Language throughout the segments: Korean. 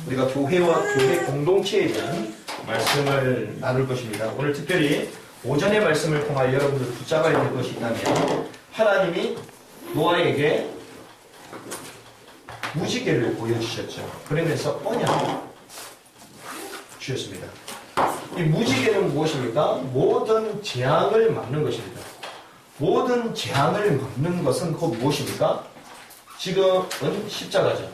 우리가 교회와 교회 공동체에 대한 말씀을 나눌 것입니다. 오늘 특별히 오전의 말씀을 통하여 여러분들 붙잡아야 될 것이 있다면 하나님이 노아에게 무지개를 보여주셨죠. 그러면서 언약을 주셨습니다. 이 무지개는 무엇입니까? 모든 재앙을 막는 것입니다. 모든 재앙을 막는 것은 곧 무엇입니까? 지금은 십자가죠.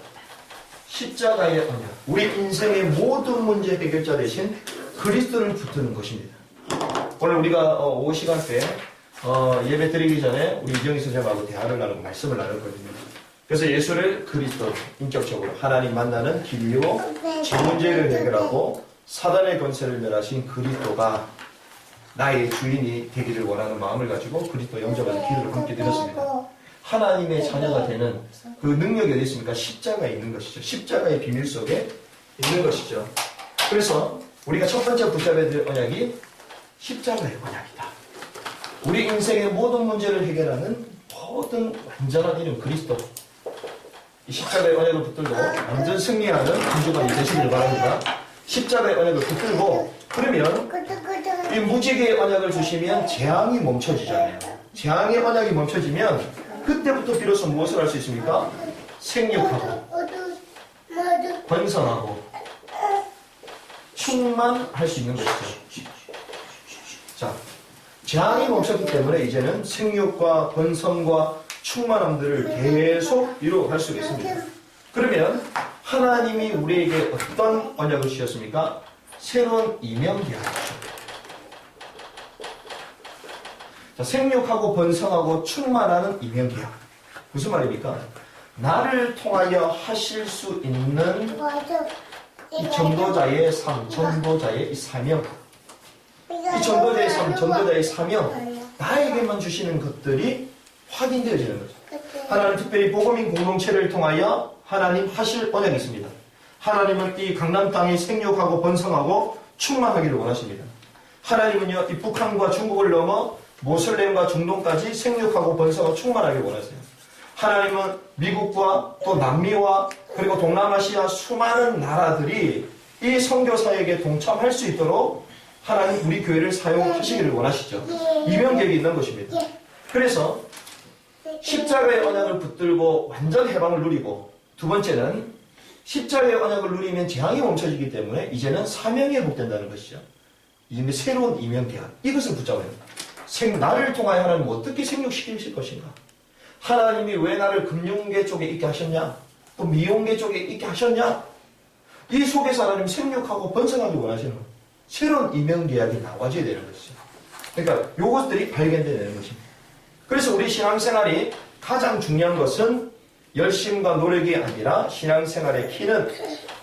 십자가의 언약. 우리 인생의 모든 문제 해결자 대신 그리스도를 붙드는 것입니다. 오늘 우리가 오후 시간대 예배 드리기 전에 우리 이정희 선생님하고 대화를 나누고 말씀을 나눴거든요. 그래서 예수를 그리스도, 인격적으로 하나님 만나는 길이요 제 문제를 해결하고 사단의 권세를 멸하신 그리스도가 나의 주인이 되기를 원하는 마음을 가지고 그리스도 영접하는 기도를 함께 드렸습니다. 하나님의 자녀가 되는 그 능력이 어디 있습니까? 십자가에 있는 것이죠. 십자가의 비밀 속에 있는 것이죠. 그래서 우리가 첫 번째 붙잡아야 될 언약이 십자가의 언약이다. 우리 인생의 모든 문제를 해결하는 모든 완전한 이름 그리스도. 이 십자가의 언약을 붙들고 완전 승리하는 한 주간이 되시길 바랍니다. 십자가의 언약을 붙들고 그러면 이 무지개의 언약을 주시면 재앙이 멈춰지잖아요. 재앙의 언약이 멈춰지면 그때부터 비로소 무엇을 할 수 있습니까? 생육하고 번성하고 충만할 수 있는 것이죠. 자, 재앙이 멈췄기 때문에 이제는 생육과 번성과 충만함들을 계속 이루어갈 수 있습니다. 그러면 하나님이 우리에게 어떤 언약을 주셨습니까? 새로운 이명계약이죠. 자, 생육하고 번성하고 충만하는 이명계약. 무슨 말입니까? 나를 통하여 하실 수 있는 이 전도자의 삶, 전도자의 이 사명, 이 전도자의 삶, 전도자의 사명, 나에게만 주시는 것들이 확인되어지는 거죠. 하나님 특별히 복음인 공동체를 통하여 하나님 하실 언약이 있습니다. 하나님은 이 강남 땅이 생육하고 번성하고 충만하기를 원하십니다. 하나님은요, 이 북한과 중국을 넘어 모슬렘과 중동까지 생육하고 번성하고 충만하기를 원하세요. 하나님은 미국과 또 남미와 그리고 동남아시아 수많은 나라들이 이 선교사에게 동참할 수 있도록 하나님 우리 교회를 사용하시기를 원하시죠. 이명계획이 있는 것입니다. 그래서 십자가의 언약을 붙들고 완전 해방을 누리고, 두 번째는 십자가의 언약을 누리면 재앙이 멈춰지기 때문에 이제는 사명이 회복된다는 것이죠. 이제 새로운 이명계약, 이것을 붙잡아야 합니다. 나를 통하여 하나님 어떻게 생육시키실 것인가? 하나님이 왜 나를 금융계 쪽에 있게 하셨냐? 또 미용계 쪽에 있게 하셨냐? 이 속에서 하나님 생육하고 번성하기 원하시는 새로운 이명계약이 나와줘야 되는 것이죠. 그러니까 이것들이 발견되는 것입니다. 그래서 우리 신앙생활이 가장 중요한 것은 열심과 노력이 아니라 신앙생활의 키는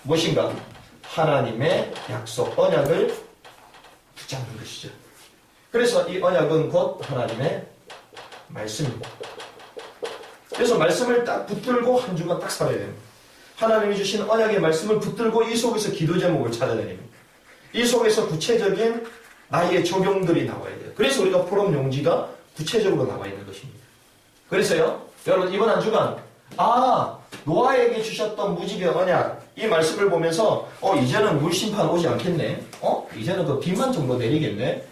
무엇인가? 하나님의 약속, 언약을 붙잡는 것이죠. 그래서 이 언약은 곧 하나님의 말씀입니다. 그래서 말씀을 딱 붙들고 한 주간 딱 살아야 됩니다. 하나님이 주신 언약의 말씀을 붙들고 이 속에서 기도 제목을 찾아다닙니다. 이 속에서 구체적인 나의 적용들이 나와야 돼요. 그래서 우리가 포럼 용지가 구체적으로 나와 있는 것입니다. 그래서요, 여러분 이번 한 주간 노아에게 주셨던 무지개 언약 이 말씀을 보면서 이제는 물심판 오지 않겠네. 이제는 그 비만 정도 내리겠네.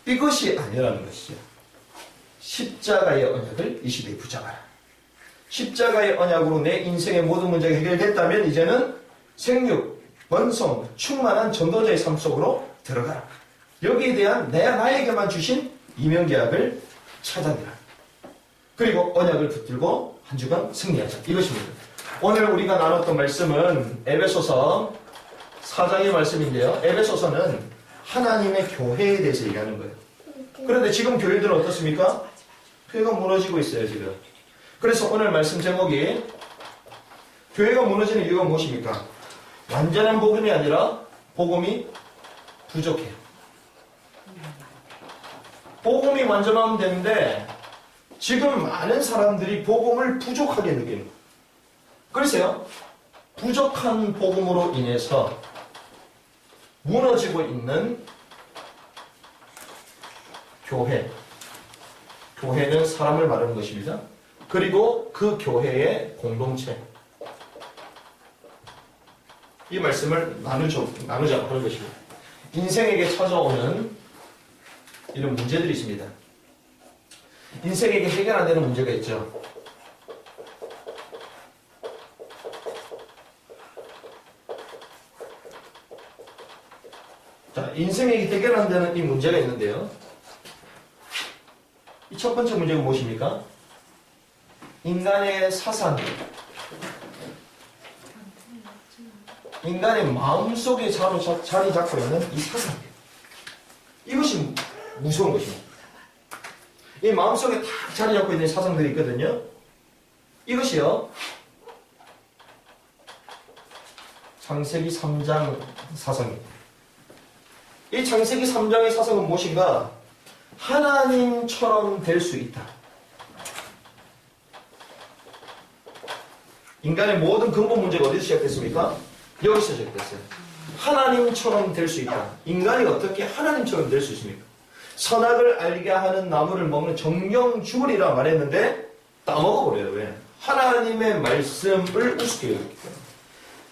이것이 아니라는 것이죠. 십자가의 언약을 이 시대에 붙잡아라. 십자가의 언약으로 내 인생의 모든 문제가 해결됐다면 이제는 생육, 번성, 충만한 전도자의 삶 속으로 들어가라. 여기에 대한 나에게만 주신 이명계약을 찾아내라. 그리고 언약을 붙들고 한 주간 승리하자. 이것입니다. 오늘 우리가 나눴던 말씀은 에베소서 4장의 말씀인데요. 에베소서는 하나님의 교회에 대해서 얘기하는 거예요. 그런데 지금 교회들은 어떻습니까? 교회가 무너지고 있어요, 지금. 그래서 오늘 말씀 제목이 교회가 무너지는 이유가 무엇입니까? 완전한 복음이 아니라 복음이 부족해요. 복음이 완전하면 되는데 지금 많은 사람들이 복음을 부족하게 느끼는 거예요. 그래서요, 부족한 복음으로 인해서 무너지고 있는 교회는 사람을 말하는 것입니다. 그리고 그 교회의 공동체, 이 말씀을 나누자고 하는 것입니다. 인생에게 찾아오는 이런 문제들이 있습니다. 인생에게 해결 안 되는 문제가 있죠. 자, 인생에게 해결 안 되는 이 문제가 있는데요. 이 첫 번째 문제가 무엇입니까? 인간의 사상, 인간의 마음속에 자리 잡고 있는 이 사상, 이것이 무서운 것입니다. 이 마음속에 딱 자리 잡고 있는 사상들이 있거든요. 이것이요, 창세기 3장 사상입니다. 이 창세기 3장의 사상은 무엇인가? 하나님처럼 될 수 있다. 인간의 모든 근본 문제가 어디서 시작됐습니까? 여기서 시작됐어요. 하나님처럼 될 수 있다. 인간이 어떻게 하나님처럼 될 수 있습니까? 선악을 알게 하는 나무를 먹는 정령주물이라 말했는데 따먹어버려요. 왜? 하나님의 말씀을 우습게 여겼기 때문에.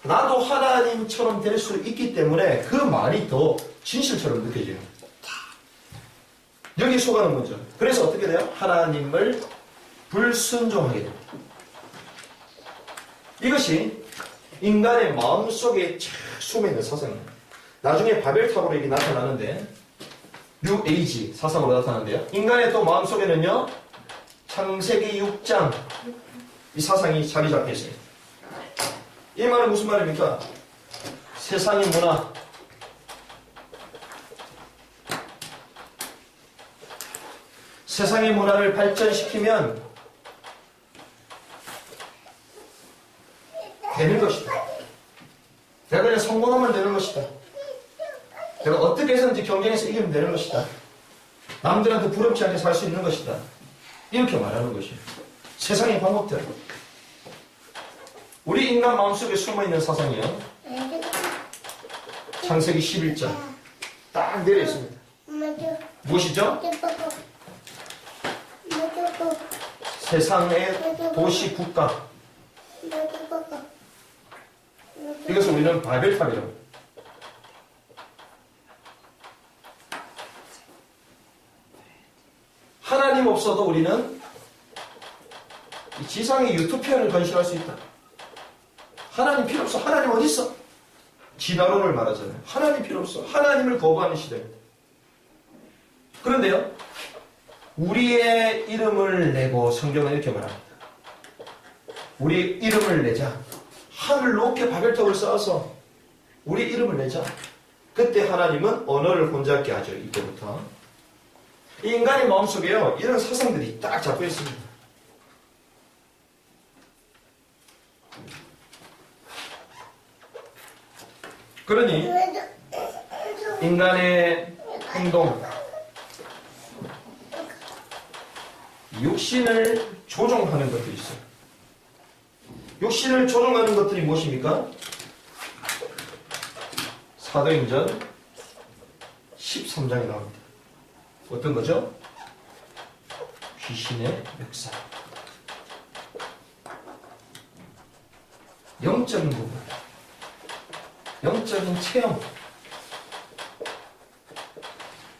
나도 하나님처럼 될 수 있기 때문에 그 말이 더 진실처럼 느껴져요. 여기 속아는 거죠. 그래서 어떻게 돼요? 하나님을 불순종하게 됩니다. 이것이 인간의 마음속에 착 숨어있는 사상입니다. 나중에 바벨탑으로 이게 나타나는데 뉴 에이지 사상으로 나타나는데요. 인간의 또 마음속에는요, 창세기 6장 이 사상이 자리 잡혀 있습니다. 이 말은 무슨 말입니까? 세상의 문화, 세상의 문화를 발전시키면 되는 것이다. 내가 그냥 성공하면 되는 것이다. 내가 어떻게 해서든지 경쟁에서 이기면 되는 것이다. 남들한테 부럽지 않게 살 수 있는 것이다. 이렇게 말하는 것이에요. 세상의 방법대로. 우리 인간 마음속에 숨어있는 사상이요, 창세기 11장 딱 내려 있습니다. 무엇이죠? 세상의 도시 국가, 이것을 우리는 바벨탑이라고 합니다. 하나님 없어도 우리는 이 지상의 유토피아를 건설할 수 있다. 하나님 필요 없어. 하나님 어디 있어? 진화론을 말하잖아요. 하나님 필요 없어. 하나님을 거부하는 시대입니다. 그런데요, 우리의 이름을 내고 성경은 이렇게 말합니다. 우리 이름을 내자. 하늘 높게 바벨탑을 쌓아서 우리 이름을 내자. 그때 하나님은 언어를 혼잡게 하죠. 이때부터. 이 인간의 마음속에요, 이런 사상들이 딱 잡혀 있습니다. 그러니 인간의 행동, 육신을 조종하는 것들이 있어요. 육신을 조종하는 것들이 무엇입니까? 사도행전 13장에 나옵니다. 어떤 거죠? 귀신의 멱살. 영적인 부분, 영적인 체험,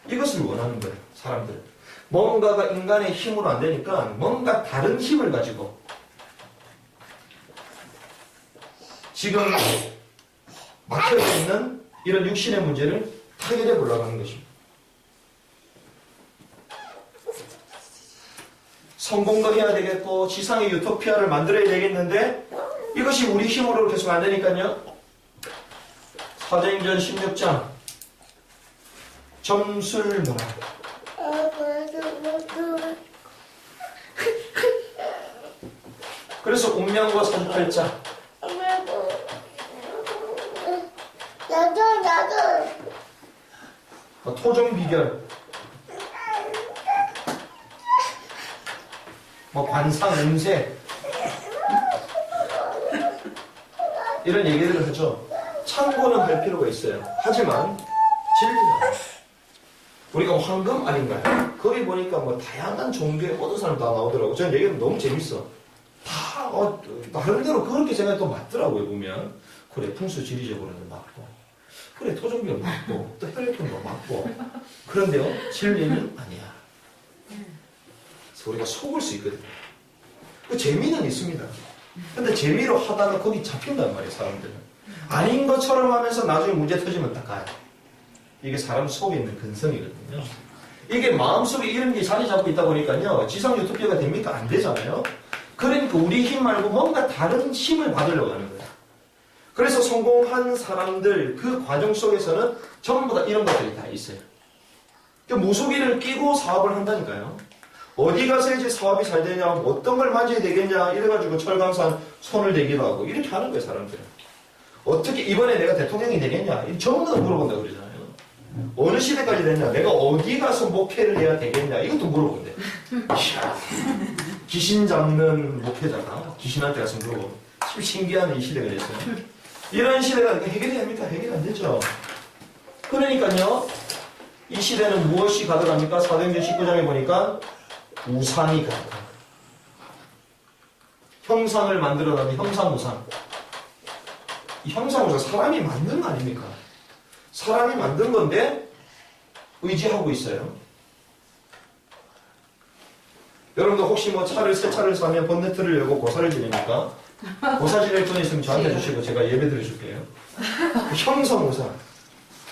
이것을 원하는 거예요. 사람들. 뭔가가 인간의 힘으로 안 되니까 뭔가 다른 힘을 가지고 지금 막혀져 있는 이런 육신의 문제를 타결해 보려고 하는 것입니다. 성공도 해야 되겠고 지상의 유토피아를 만들어야 되겠는데 이것이 우리 힘으로 계속 안 되니까요. 사도행전 16장 점술문화. 그래서 운명과 사주팔자. 토종 비결. 관상, 운세. 이런 얘기들을 하죠. 참고는 할 필요가 있어요. 하지만 진리는 우리가 황금 아닌가요? 거기 보니까 다양한 종교의 모든 사람 다 나오더라고요. 저는 얘기는 너무 재밌어. 다 나름대로 그렇게 생각이 또 맞더라고요. 보면 그래, 풍수지리적으로는 맞고, 그래, 토종별 맞고, 또 혈액형도 맞고. 그런데요, 진리는 아니야. 그래서 우리가 속을 수 있거든요. 그 재미는 있습니다. 근데 재미로 하다가 거기 잡힌단 말이에요, 사람들은. 아닌 것처럼 하면서 나중에 문제 터지면 딱 가요. 이게 사람 속에 있는 근성이거든요. 이게 마음속에 이런 게 자리 잡고 있다 보니까요, 지상 유토피아가 됩니까? 안 되잖아요. 그러니까 우리 힘 말고 뭔가 다른 힘을 받으려고 하는 거예요. 그래서 성공한 사람들 그 과정 속에서는 전부 다 이런 것들이 다 있어요. 그러니까 무속인을 끼고 사업을 한다니까요. 어디 가서 이제 사업이 잘 되냐, 어떤 걸 만져야 되겠냐, 이래가지고 철강산 손을 대기도 하고, 이렇게 하는 거예요, 사람들은. 어떻게 이번에 내가 대통령이 되겠냐, 전부 다 물어본다고 그러잖아요. 어느 시대까지 되냐, 내가 어디 가서 목회를 해야 되겠냐, 이것도 물어본대. 이야, 귀신 잡는 목회자가 귀신한테 가서 물어보고, 참 신기한 이 시대가 됐어요. 이런 시대가 해결이 됩니까? 해결이 안 되죠. 그러니까요, 이 시대는 무엇이 가득합니까? 사도행전 19장에 보니까 우상이 가득합니다. 형상을 만들어가는 형상우상. 이 형상우상 사람이 만든 거 아닙니까? 사람이 만든 건데 의지하고 있어요. 여러분들 혹시 뭐 새 차를 사면 본네트를 열고 고사를 지내니까 고사 지낼 돈 있으면 저한테 주시고 제가 예배 드려줄게요. 형상우상.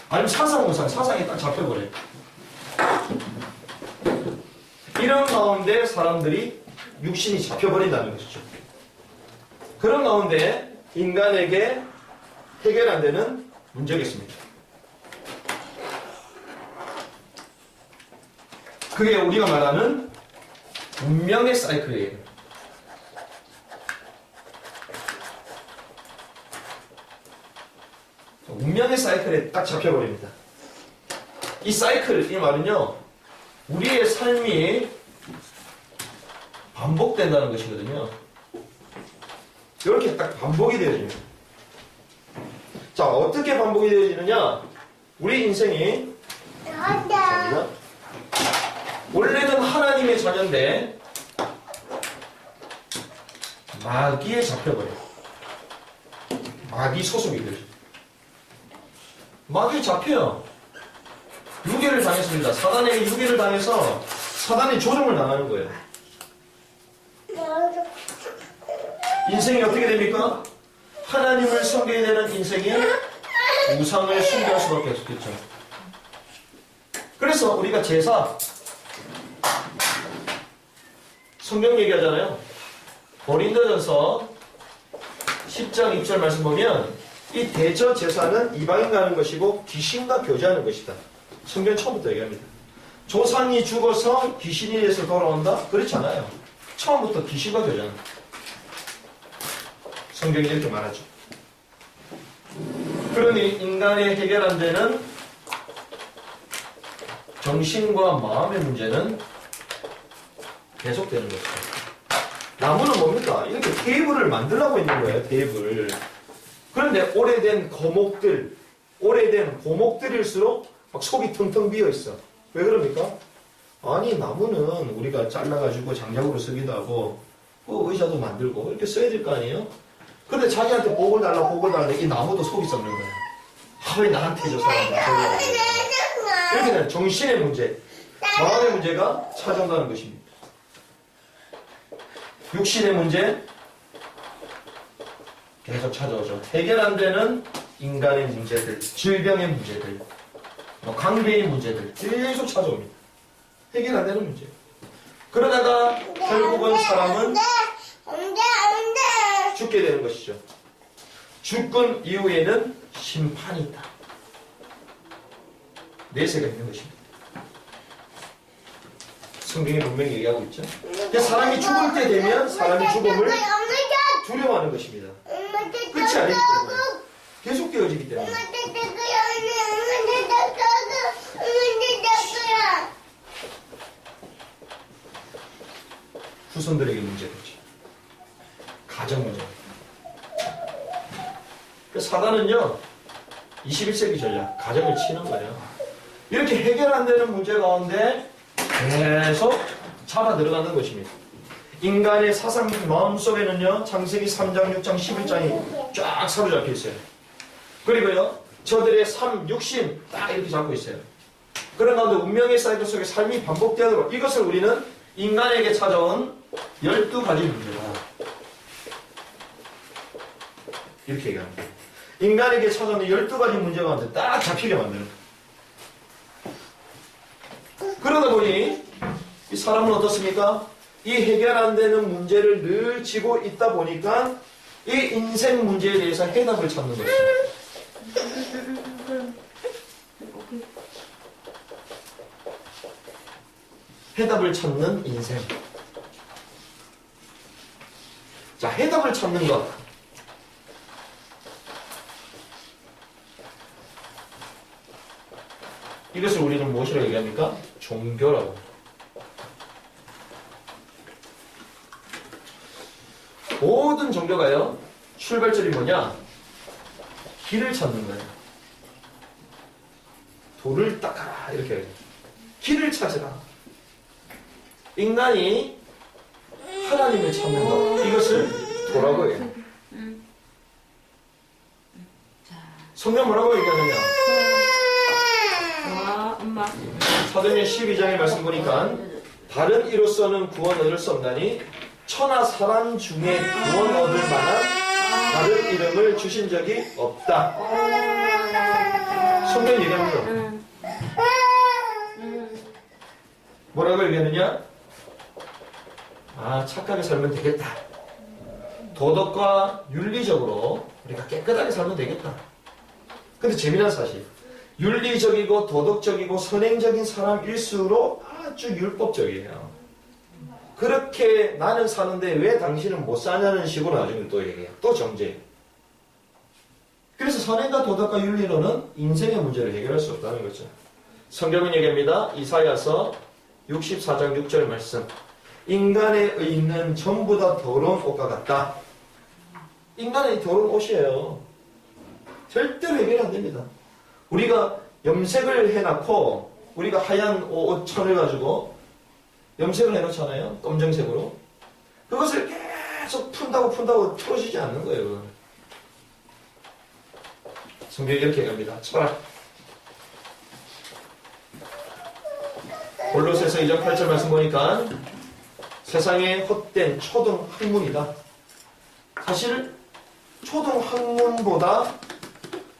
아니면 사상우상. 사상이 딱 잡혀버려요. 이런 가운데 사람들이 육신이 잡혀버린다는 것이죠. 그런 가운데 인간에게 해결 안 되는 문제가 있습니다. 그게 우리가 말하는 운명의 사이클이에요. 운명의 사이클에 딱 잡혀버립니다. 이 사이클, 이 말은요, 우리의 삶이 반복된다는 것이거든요. 이렇게 딱 반복이 되어집니다. 자, 어떻게 반복이 되어지느냐? 우리 인생이 자, 원래는 하나님의 자녀인데 마귀에 잡혀버려요. 마귀 소속이 되죠. 마귀에 잡혀요. 유괴를 당했습니다. 사단에게 유괴를 당해서 사단이 조종을 당하는 거예요. 인생이 어떻게 됩니까? 하나님을 섬겨야 되는 인생이 우상을 숭배할 수밖에 없겠죠. 그래서 우리가 제사, 성경 얘기하잖아요. 고린도전서 10장 6절 말씀 보면 이 대저 제사는 이방인과 하는 것이고 귀신과 교제하는 것이다. 성경 처음부터 얘기합니다. 조상이 죽어서 귀신이 돼서 돌아온다? 그렇지 않아요. 처음부터 귀신과 교제하는 거예요. 성경이 이렇게 말하죠. 그러니 인간의 해결 안 되는 정신과 마음의 문제는 계속되는 것이죠. 나무는 뭡니까? 이렇게 테이블을 만들라고 있는 거예요. 테이블. 그런데 오래된 고목들일수록 막 속이 텅텅 비어있어. 왜 그럽니까? 아니, 나무는 우리가 잘라가지고 장작으로 쓰기도 하고 의자도 만들고 이렇게 써야 될 거 아니에요? 근데 자기한테 복을 달라 이 나무도 속이 썩는 거예요. 왜 나한테 저 사람들 이렇게 되는 정신의 문제, 마음의 문제가 찾아온다는 것입니다. 육신의 문제 계속 찾아오죠. 해결 안 되는 인간의 문제들, 질병의 문제들, 강배의 문제들 계속 찾아옵니다. 해결 안 되는 문제. 그러다가 결국은 사람은 죽게 되는 것이죠. 죽은 이후에는 심판이 있다. 내세가 있는 것입니다. 성경이 분명히 얘기하고 있죠. 사람이 죽을 때 되면 사람이 죽음을 두려워하는 것입니다. 끝이 아니기 때문에 계속 되어지기 때문에. 후손들에게 문제되지. 가정 문제. 사단은요, 21세기 전략, 가정을 치는 거예요. 이렇게 해결 안 되는 문제 가운데 계속 잡아 들어가는 것입니다. 인간의 사상 마음속에는요, 창세기 3장, 6장, 11장이 쫙 사로잡혀 있어요. 그리고요, 저들의 삶, 육신 딱 이렇게 잡고 있어요. 그런 가운데 운명의 사이클 속에 삶이 반복되도록 이것을 우리는 인간에게 찾아온 12가지 문제다. 이렇게 얘기합니다. 인간에게 찾아온 12가지 문제 가운데 딱 잡히게 만드는 거예요. 그러다 보니 이 사람은 어떻습니까? 이 해결 안 되는 문제를 늘 지고 있다 보니까 이 인생 문제에 대해서 해답을 찾는 것입니다. 해답을 찾는 인생. 자, 해답을 찾는 것. 이것을 우리는 무엇이라고 얘기합니까? 종교라고. 모든 종교가요, 출발점이 뭐냐? 길을 찾는 거예요. 돌을 닦아라, 이렇게 해요. 길을 찾으라. 인간이 하나님을 찾는 것, 이것을 도라고 해요. 성경 뭐라고 얘기하느냐? 엄마. 사도행전 12장의 말씀 보니까 다른 이로서는 구원 얻을 수 없나니 천하 사람 중에 구원 얻을 만한 다른 이름을 주신 적이 없다. 성경 얘기합니다. 뭐라고 얘기하느냐? 아, 착하게 살면 되겠다. 도덕과 윤리적으로 우리가 깨끗하게 살면 되겠다. 근데 재미난 사실, 윤리적이고 도덕적이고 선행적인 사람일수록 아주 율법적이에요. 그렇게 나는 사는데 왜 당신은 못 사냐는 식으로 나중에 또 얘기해요. 또 정죄해요. 그래서 선행과 도덕과 윤리로는 인생의 문제를 해결할 수 없다는 거죠. 성경은 얘기합니다. 이사야서 64장 6절 말씀. 인간의 의는 전부 다 더러운 옷과 같다. 인간의 더러운 옷이에요. 절대로 해결이 안 됩니다. 우리가 염색을 해놓고 우리가 하얀 옷 천을 가지고 염색을 해놓잖아요. 검정색으로. 그것을 계속 푼다고 풀어지지 않는 거예요. 성경이 이렇게 얘기합니다. 철학. 골로새서 2장 8절 말씀 보니까 세상에 헛된 초등 학문이다. 사실 초등 학문보다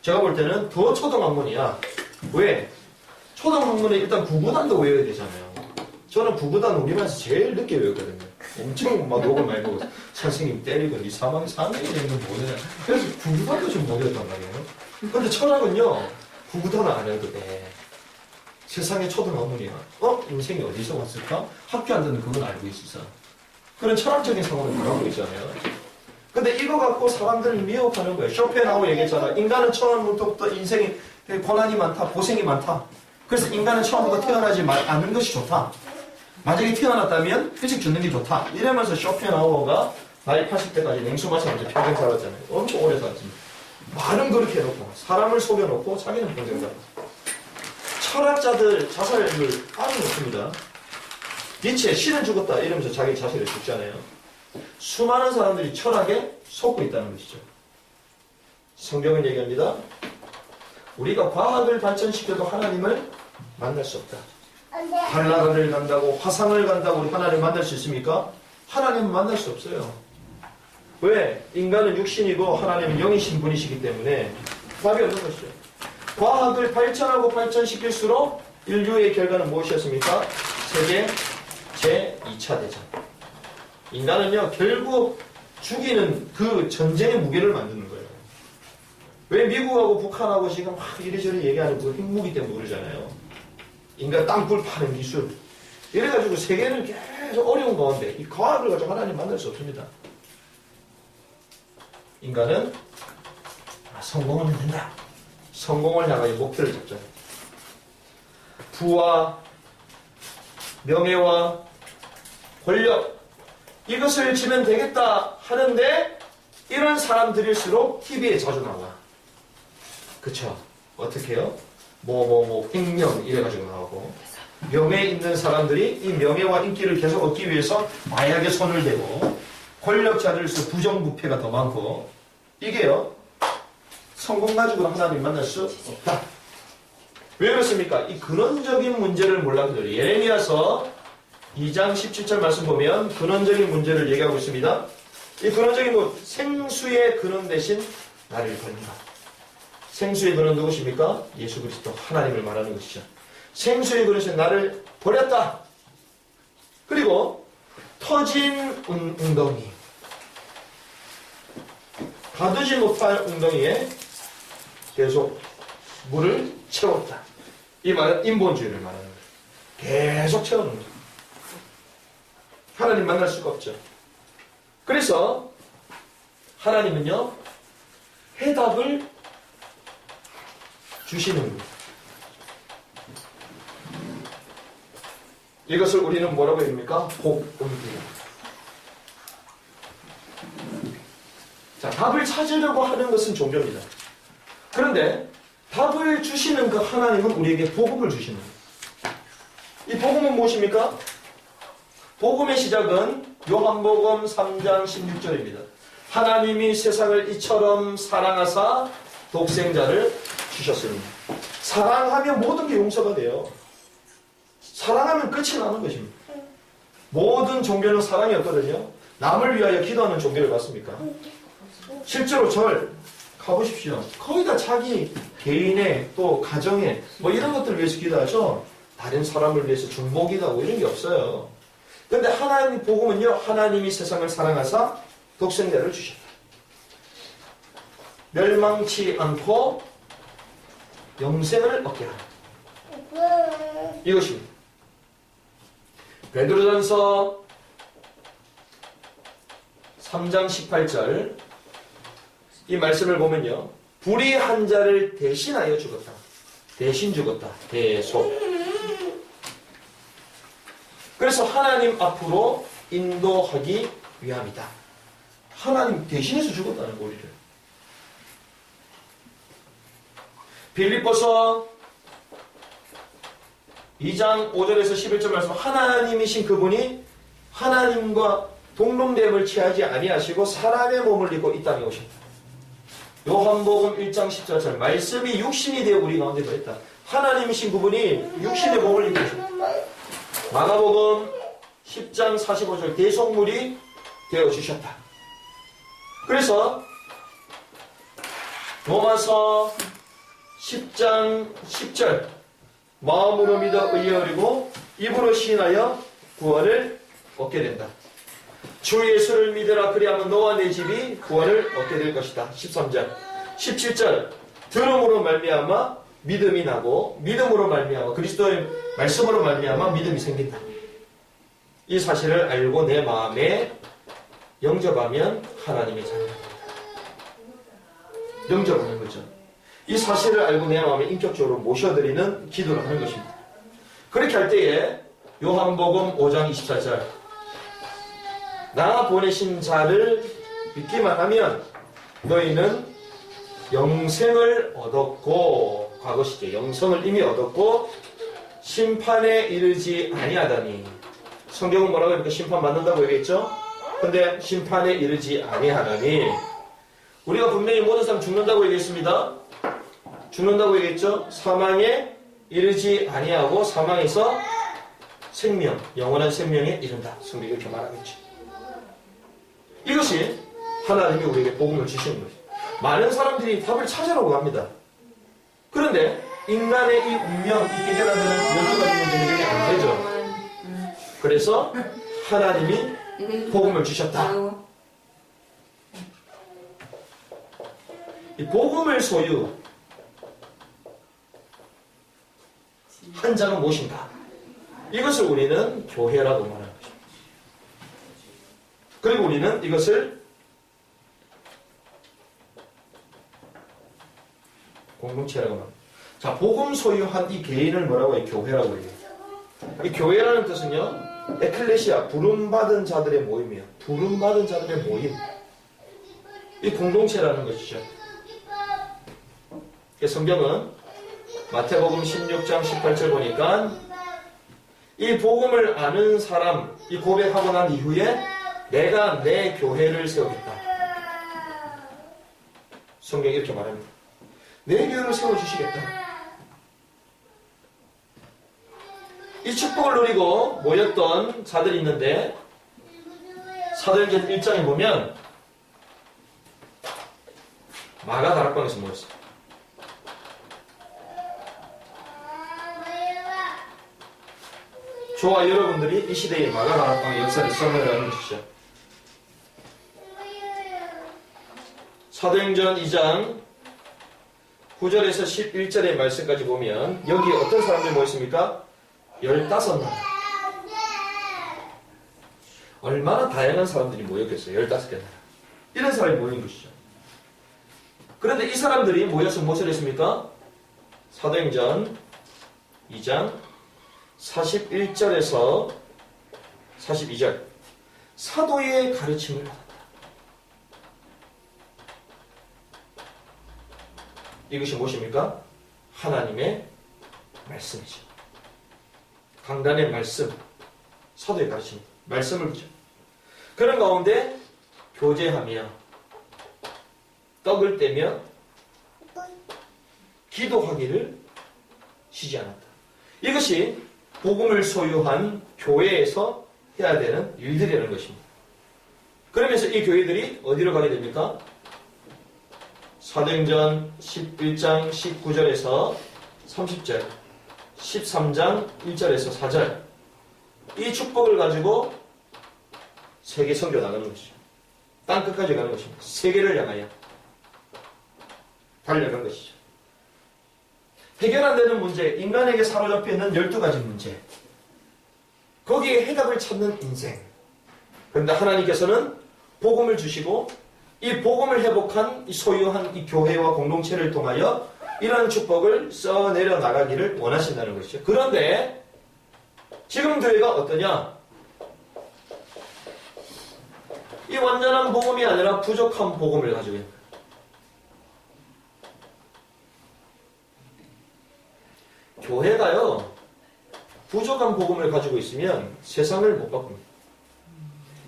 제가 볼 때는 더 초등 학문이야. 왜? 초등 학문은 일단 구구단도 외워야 되잖아요. 저는 구구단 우리반에서 제일 늦게 외웠거든요. 엄청 막 욕을 많이 먹었어요. 선생님 때리고 이 사망이 상당히 되는 건 뭐냐. 그래서 구구단도 좀 못 외웠단 말이에요. 근데 철학은요, 구구단은 안 해도 돼. 세상의 초등 학문이야. 인생이 어디서 왔을까? 학교 안 듣는 그건 알고 있었어. 그런 철학적인 상황을 바라보고 있잖아요. 근데 이거 갖고 사람들을 미혹하는 거예요. 쇼펜하우 얘기했잖아. 인간은 처음부터 인생에 고난이 많다, 고생이 많다. 그래서 인간은 처음부터 태어나지 않는 것이 좋다. 만약에 태어났다면 일찍 죽는 게 좋다. 이러면서 쇼펜하우어가 나이 80대까지 냉수 마시면서 평생 살았잖아요. 엄청 오래 살았습니다. 말은 그렇게 해놓고 사람을 속여놓고 자기는 평생 살았어요. 철학자들 자살을 아주 높습니다. 니체 신은 죽었다 이러면서 자기 자신을 죽잖아요. 수많은 사람들이 철학에 속고 있다는 것이죠. 성경은 얘기합니다. 우리가 과학을 발전시켜도 하나님을 만날 수 없다. 달나라를 간다고 화상을 간다고 우리 하나님을 만날 수 있습니까? 하나님은 만날 수 없어요. 왜? 인간은 육신이고 하나님은 영이신 분이시기 때문에 답이 없는 것이죠. 과학을 발전하고 발전시킬수록 인류의 결과는 무엇이었습니까? 세계 제2차 대전. 인간은요, 결국 죽이는 그 전쟁의 무게를 만드는 거예요. 왜 미국하고 북한하고 지금 막 이리저리 얘기하는 그 핵무기 때문에 그러잖아요. 인간 땅굴 파는 기술. 이래가지고 세계는 계속 어려운 가운데 이 과학을 가지고 하나님 만날 수 없습니다. 인간은 성공하면 된다. 성공을 향하여 목표를 잡잖아요. 부와 명예와 권력 이것을 지면 되겠다 하는데 이런 사람들일수록 TV에 자주 나와. 그쵸? 어떻게 해요? 횡령 이래가지고 나오고 명예 있는 사람들이 이 명예와 인기를 계속 얻기 위해서 마약에 손을 대고 권력자들일수록 부정부패가 더 많고 이게요 성공 가지고 하나님 만날 수 없다. 왜 그렇습니까? 이 근원적인 문제를 몰랐거든요. 예레미야서 2장 17절 말씀 보면 근원적인 문제를 얘기하고 있습니다. 이 근원적인 생수의 근원 대신 나를 버린다. 생수의 근원 누구십니까? 예수 그리스도 하나님을 말하는 것이죠. 생수의 근원은 나를 버렸다. 그리고 터진 웅덩이, 가두지 못할 웅덩이에 계속 물을 채웠다. 이 말은 인본주의를 말하는 거예요. 계속 채우는 거예요. 하나님 만날 수가 없죠. 그래서 하나님은요, 해답을 주시는 거예요. 이것을 우리는 뭐라고 합니까? 복음이에요. 자, 답을 찾으려고 하는 것은 종교입니다. 그런데 답을 주시는 그 하나님은 우리에게 복음을 주시는 거예요. 이 복음은 무엇입니까? 복음의 시작은 요한복음 3장 16절입니다. 하나님이 세상을 이처럼 사랑하사 독생자를 주셨으니. 사랑하면 모든 게 용서가 돼요. 사랑하면 끝이 나는 것입니다. 모든 종교는 사랑이었거든요. 남을 위하여 기도하는 종교를 봤습니까? 실제로 절 가보십시오. 거의 다 자기 개인의 또 가정의 뭐 이런 것들을 위해서 기도하죠. 다른 사람을 위해서 중보기도하고 이런 게 없어요. 그런데 하나님 복음은요, 하나님이 세상을 사랑하사 독생자를 주셨다. 멸망치 않고 영생을 얻게 하라. 이것입니다. 베드로전서 3장 18절 이 말씀을 보면요, 불의한 자를 대신하여 죽었다. 대신 죽었다. 대속. 그래서 하나님 앞으로 인도하기 위함이다. 하나님 대신해서 죽었다는 거예요. 빌립보서 2장 5절에서 11절 말씀, 하나님이신 그분이 하나님과 동등됨을 취하지 아니하시고 사람의 몸을 입고 이 땅에 오셨다. 요한복음 1장 14절, 말씀이 육신이 되어 우리 가운데 거했다. 하나님이신 그분이 육신의 몸을 입고 오셨다. 마가복음 10장 45절, 대속물이 되어 주셨다. 그래서 로마서 10장 10절, 마음으로 믿어 의여리고 입으로 시인하여 구원을 얻게 된다. 주 예수를 믿으라, 그리하면 너와 내 집이 구원을 얻게 될 것이다. 13절 17절, 들음으로 말미암아 믿음이 나고 믿음으로 말미암아 그리스도의 말씀으로 말미암아 믿음이 생긴다. 이 사실을 알고 내 마음에 영접하면 하나님의 자녀가 된다. 영접하는 거죠. 이 사실을 알고 내 마음에 인격적으로 모셔드리는 기도를 하는 것입니다. 그렇게 할 때에 요한복음 5장 24절, 나 보내신 자를 믿기만 하면 너희는 영생을 얻었고, 과거 시제 영생을 이미 얻었고 심판에 이르지 아니하다니. 성경은 뭐라고 합니까? 심판 받는다고 얘기했죠? 근데 심판에 이르지 아니하다니. 우리가 분명히 모든 사람 죽는다고 얘기했습니다. 죽는다고 얘기했죠? 사망에 이르지 아니하고 사망에서 생명, 영원한 생명에 이른다. 성경이 이렇게 말하겠죠. 이것이 하나님이 우리에게 복음을 주시는 것이죠. 많은 사람들이 답을 찾으려고 합니다. 그런데 인간의 이 운명, 이 해결하는 12가지 문제는 해결이 안 되죠. 그래서 하나님이 복음을 주셨다. 이 복음을 소유한 자가 무엇인가? 이것을 우리는 교회라고 말하는 것입니다. 그리고 우리는 이것을 공동체라고 말합니다. 자, 복음 소유한 이 개인을 뭐라고 해요? 교회라고 해요. 이 교회라는 뜻은요, 에클레시아, 부름받은 자들의 모임이에요. 부름받은 자들의 모임. 이 공동체라는 것이죠. 성경은 마태복음 16장 18절 보니까 이 복음을 아는 사람, 이 고백하고 난 이후에 내가 내 교회를 세우겠다. 성경이 이렇게 말합니다. 내 교회를 세워주시겠다. 이 축복을 누리고 모였던 자들이 있는데 사도행전 1장에 보면 마가 다락방에서 모였어요. 저와 여러분들이 이 시대의 마가 다락방의 역사를 설명하는 것이죠. 사도행전 2장 9절에서 11절의 말씀까지 보면 여기 어떤 사람들이 모였습니까? 15명. 얼마나 다양한 사람들이 모였겠어요. 15개 나라. 이런 사람이 모인 것이죠. 그런데 이 사람들이 모여서 무엇을 했습니까? 사도행전 2장 41절에서 42절. 사도의 가르침을 받았다. 이것이 무엇입니까? 하나님의 말씀이죠. 강단의 말씀, 사도의 가르침, 말씀을 보죠. 그런 가운데 교제하며 떡을 떼며 기도하기를 쉬지 않았다. 이것이 복음을 소유한 교회에서 해야 되는 일들이라는 것입니다. 그러면서 이 교회들이 어디로 가게 됩니까? 사도행전 11장 19절에서 30절, 13장 1절에서 4절, 이 축복을 가지고 세계 선교 나가는 것이죠. 땅끝까지 가는 것입니다. 세계를 향하여 달려간 것이죠. 해결 안 되는 문제, 인간에게 사로잡혀 있는 12가지 문제, 거기에 해답을 찾는 인생. 그런데 하나님께서는 복음을 주시고 이 복음을 회복한 이 소유한 이 교회와 공동체를 통하여 이러한 축복을 써내려 나가기를 원하신다는 것이죠. 그런데 지금 교회가 어떠냐? 이 완전한 복음이 아니라 부족한 복음을 가지고 있는 거예요. 교회가요, 부족한 복음을 가지고 있으면 세상을 못 바꿉니다.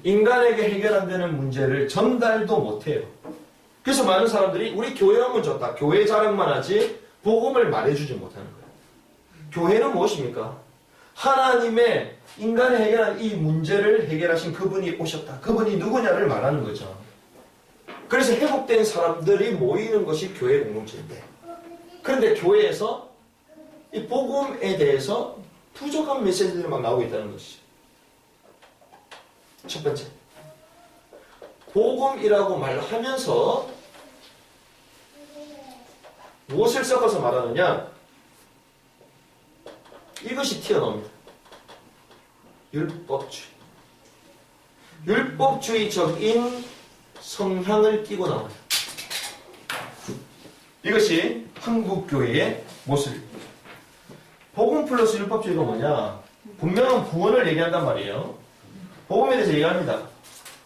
인간에게 해결 안 되는 문제를 전달도 못해요. 그래서 많은 사람들이 우리 교회하면 좋다, 교회 자랑만 하지 복음을 말해주지 못하는 거예요. 교회는 무엇입니까? 하나님의 인간이 해결한 이 문제를 해결하신 그분이 오셨다. 그분이 누구냐를 말하는 거죠. 그래서 회복된 사람들이 모이는 것이 교회 공동체인데, 그런데 교회에서 이 복음에 대해서 부족한 메시지들이 막 나오고 있다는 것이죠. 첫 번째, 복음이라고 말하면서 무엇을 섞어서 말하느냐? 이것이 튀어나옵니다. 율법주의. 율법주의적인 성향을 띠고 나옵니다. 이것이 한국교회의 모습입니다. 복음 플러스 율법주의가 뭐냐? 분명한 구원을 얘기한단 말이에요. 복음에 대해서 얘기합니다.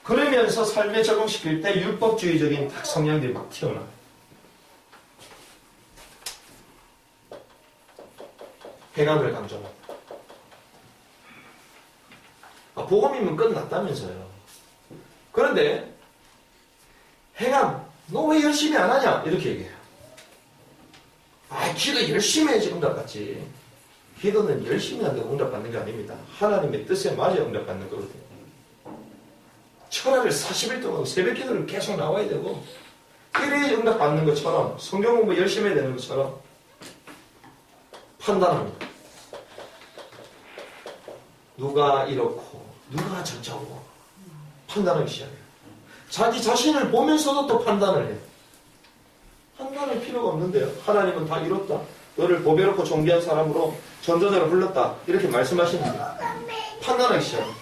그러면서 삶에 적용시킬 때 율법주의적인 성향들이 막 튀어나와요. 행함을 강조합니다. 복음이면 끝났다면서요. 그런데 행함, 너 왜 열심히 안 하냐? 이렇게 얘기해요. 기도 열심히 해야지 응답받지. 기도는 열심히 한다고 응답받는 게 아닙니다. 하나님의 뜻에 맞아 응답받는 거거든요. 철학을 40일 동안 새벽 기도를 계속 나와야 되고, 이래야 응답받는 것처럼, 성경 공부 열심히 해야 되는 것처럼 판단합니다. 누가 이렇고 누가 저쩌고 판단하기 시작해요. 자기 자신을 보면서도 또 판단을 해요. 판단할 필요가 없는데요. 하나님은 다 이뤘다. 너를 보배롭고 존귀한 사람으로 전도자로 불렀다. 이렇게 말씀하시는데 판단하기 시작합니다.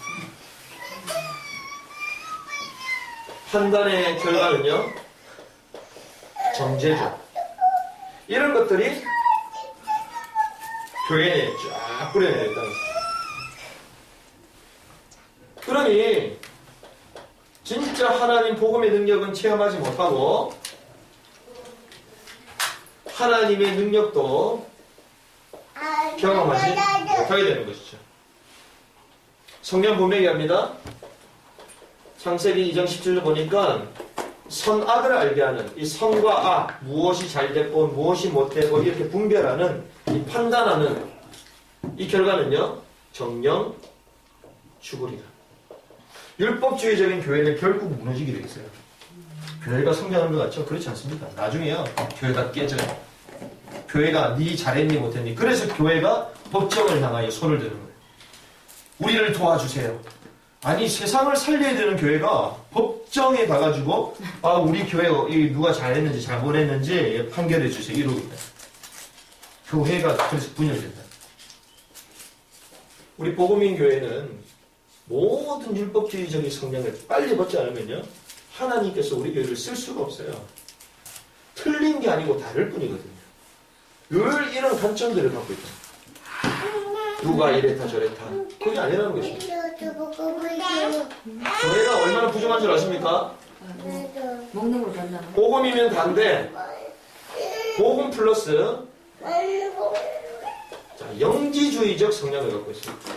판단의 결과는요, 정죄죠. 이런 것들이 교회에 쫙 뿌려내려 있다는 거예요. 그러니 진짜 하나님 복음의 능력은 체험하지 못하고 하나님의 능력도 경험하지 못하게 되는 것이죠. 성경 분명히 합니다. 창세기 2장 17절 보니까 선악을 알게 하는 이 선과 악, 무엇이 잘 됐고 무엇이 못되고 이렇게 분별하는 이 판단하는 이 결과는요, 정령 죽으리라. 율법주의적인 교회는 결국 무너지게 되어 있어요. 교회가 성장하는 것 같죠? 그렇지 않습니다. 나중에요, 교회가 깨져요. 교회가 니 잘했니 못했니. 그래서 교회가 법정을 향하여 손을 드는 거예요. 우리를 도와주세요. 아니, 세상을 살려야 되는 교회가 법정에 가가지고 우리 교회 누가 잘했는지 잘못했는지 판결해 주세요 이러고 있다. 교회가 그래서 분열된다. 우리 복음인 교회는 모든 율법주의적인 성향을 빨리 벗지 않으면요, 하나님께서 우리 교회를 쓸 수가 없어요. 틀린 게 아니고 다를 뿐이거든요. 늘 이런 관점들을 갖고 있다. 누가 이랬다 저랬다. 그게 아니라는 것입니다. 교회가 얼마나 부족한 줄 아십니까? 먹는 거 달라. 복음이면 단데 복음 플러스 영지주의적 성향을 갖고 있습니다.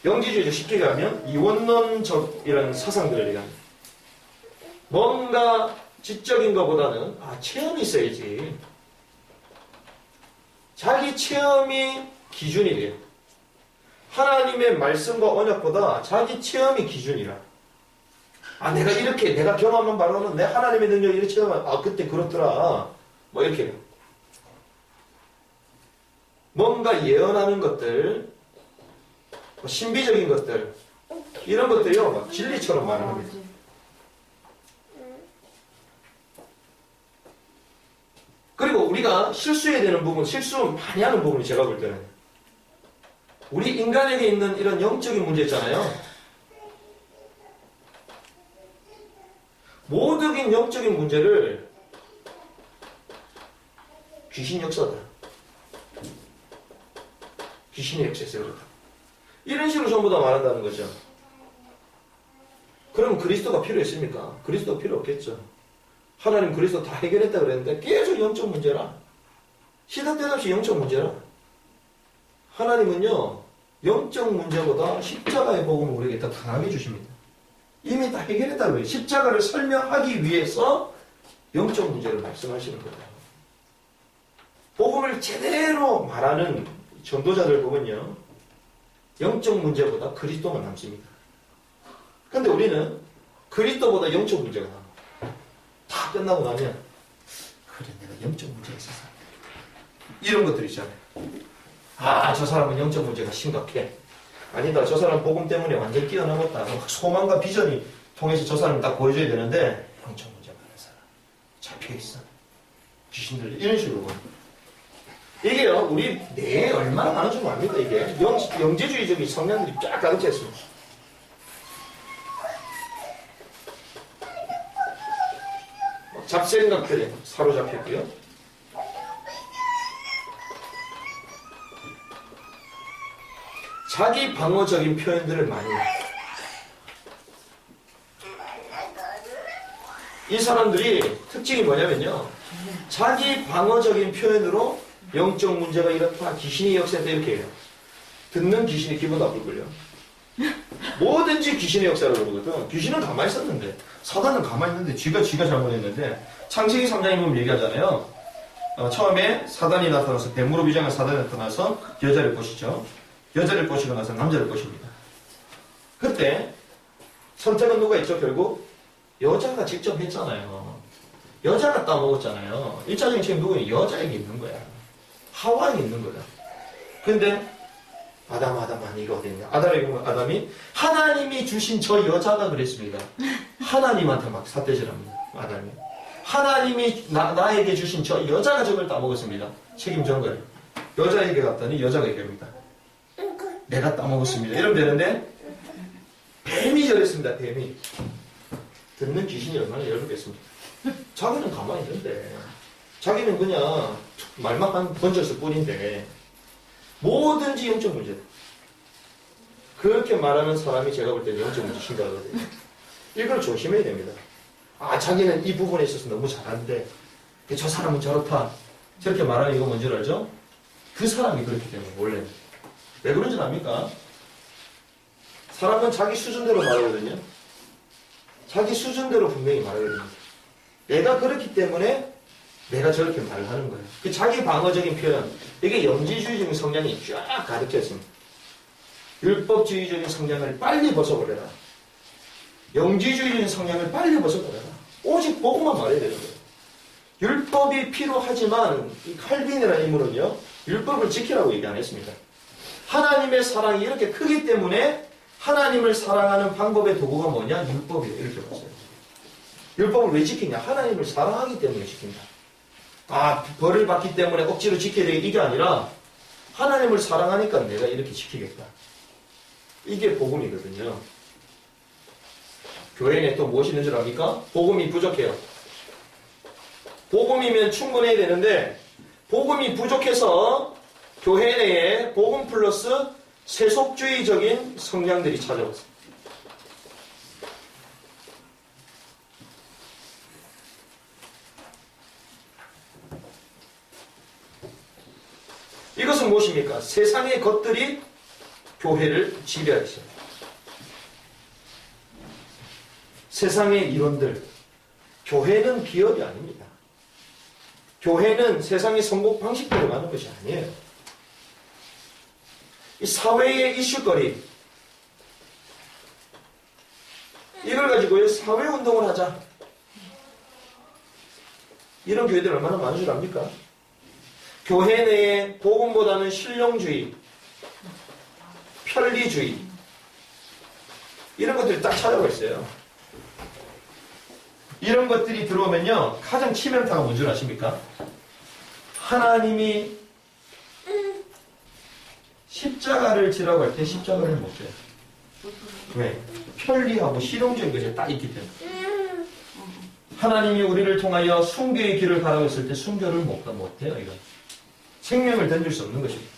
영지주의적 쉽게 가면 이원론적이라는 사상들을 얘기합니다. 뭔가 지적인 것보다는 체험이 있어야지. 자기 체험이 기준이 돼요. 하나님의 말씀과 언약보다 자기 체험이 기준이라. 내가 이렇게 내가 경험한 바로는 내 하나님의 능력을 이렇게 체험한 그때 그렇더라. 뭐 이렇게 뭔가 예언하는 것들, 신비적인 것들, 이런 것들이요 막 진리처럼 말을 합니다. 그리고 우리가 실수해야 되는 부분, 실수 많이 하는 부분이 제가 볼 때는 우리 인간에게 있는 이런 영적인 문제 있잖아요. 모든 영적인 문제를 귀신 역사다. 귀신의 역사에서 그렇다. 이런 식으로 전부 다 말한다는 거죠. 그럼 그리스도가 필요했습니까? 그리스도가 필요 없겠죠. 하나님 그리스도 다 해결했다 그랬는데 계속 영적 문제라. 시도 때없이 영적 문제라. 하나님은요, 영적 문제보다 십자가의 복음을 우리에게 더 강하게 주십니다. 이미 다 해결했다고 그래요. 십자가를 설명하기 위해서 영적 문제를 말씀하시는 거예요. 복음을 제대로 말하는 전도자들 보면요, 영적 문제보다 그리스도만 남습니다. 근데 우리는 그리스도보다 영적 문제가 남아요. 다 끝나고 나면 그래, 내가 영적 문제가 있었어. 이런 것들이 있잖아요. 저 사람은 영적 문제가 심각해. 아니다, 저 사람 복음 때문에 완전히 뛰어넘었다. 소망과 비전이 통해서 저 사람을 딱 보여줘야 되는데 영적 문제 많은 사람 잡혀있어. 귀신들 이런 식으로. 이게요, 우리 뇌에 얼마나 많은 줄 압니까? 이게 영지주의적인 성향들이 쫙 가득 있습니다. 잡생각들에 사로잡혔고요. 자기 방어적인 표현들을 많이 해요. 이 사람들이 특징이 뭐냐면요, 자기 방어적인 표현으로 영적 문제가 이렇다, 귀신이 역사했다 이렇게 해요. 듣는 귀신이 기분 나쁠걸요. 뭐든지 귀신의 역사라고 그러거든. 귀신은 가만히 있었는데, 사단은 가만히 있는데 지가 잘못했는데, 창세기 3장에 보면 얘기하잖아요. 처음에 사단이 나타나서, 뱀으로 위장한 사단이 나타나서 여자를 꼬시죠. 여자를 꼬시고 나서 남자를 꼬십니다. 그때 선택은 누가 있죠? 결국 여자가 직접 했잖아요. 여자가 따먹었잖아요. 1차적인 책임 누구예요? 여자에게 있는 거야. 하와에게 있는 거야. 근데 아담 이거 어딨냐? 아담이 하나님이 주신 저 여자가 그랬습니다. 하나님한테 막 삿대질합니다. 아담이 하나님이 나에게 주신 저 여자가 저걸 따먹었습니다. 책임진 거예요. 여자에게 갔더니 여자가 얘기합니다. 내가 따먹었습니다. 이러면 되는데 뱀이 저랬습니다. 뱀이. 듣는 귀신이 얼마나 열받겠습니까? 자기는 가만히 있는데, 자기는 그냥 말만 던졌을 뿐인데 뭐든지 영적 문제. 그렇게 말하는 사람이 제가 볼 때는 영적 문제 심각하거든요. 이걸 조심해야 됩니다. 자기는 이 부분에 있어서 너무 잘하는데 저 사람은 저렇다. 저렇게 말하는 이거 뭔지 알죠? 그 사람이 그렇기 때문에 원래는. 왜 그런지 압니까? 사람은 자기 수준대로 말하거든요. 자기 수준대로 분명히 말하게 됩니다. 내가 그렇기 때문에 내가 저렇게 말을 하는 거예요. 그 자기 방어적인 표현, 이게 영지주의적인 성향이 쫙 가득해 있습니다. 율법주의적인 성향을 빨리 벗어버려라. 영지주의적인 성향을 빨리 벗어버려라. 오직 복음만 말해야 되는 거예요. 율법이 필요하지만 이 칼빈이라는 인물은요, 율법을 지키라고 얘기 안 했습니다. 하나님의 사랑이 이렇게 크기 때문에 하나님을 사랑하는 방법의 도구가 뭐냐? 율법이에요. 이렇게 봤어요. 율법을 왜 지키냐? 하나님을 사랑하기 때문에 지킨다. 아, 벌을 받기 때문에 억지로 지켜야 되게 이게 아니라 하나님을 사랑하니까 내가 이렇게 지키겠다. 이게 복음이거든요. 교회에 또 무엇이 있는 줄 압니까? 복음이 부족해요. 복음이면 충분해야 되는데 복음이 부족해서 교회 내에 복음 플러스 세속주의적인 성향들이 찾아왔습니다. 이것은 무엇입니까? 세상의 것들이 교회를 지배하겠습니다. 세상의 이론들, 교회는 기업이 아닙니다. 교회는 세상의 성공 방식대로 가는 것이 아니에요. 이 사회의 이슈거리, 이걸 가지고 사회운동을 하자. 이런 교회들 얼마나 많은 줄 압니까? 교회 내에 복음보다는 실용주의, 편리주의, 이런 것들이 딱 찾아오고 있어요. 이런 것들이 들어오면요, 가장 치명타가 뭔 줄 아십니까? 하나님이 십자가를 지라고 할 때 십자가를 못 져요. 왜? 편리하고 실용적인 것이 딱 있기 때문에. 하나님이 우리를 통하여 순교의 길을 가라고 했을 때 순교를 못해요, 이거. 생명을 던질 수 없는 것입니다.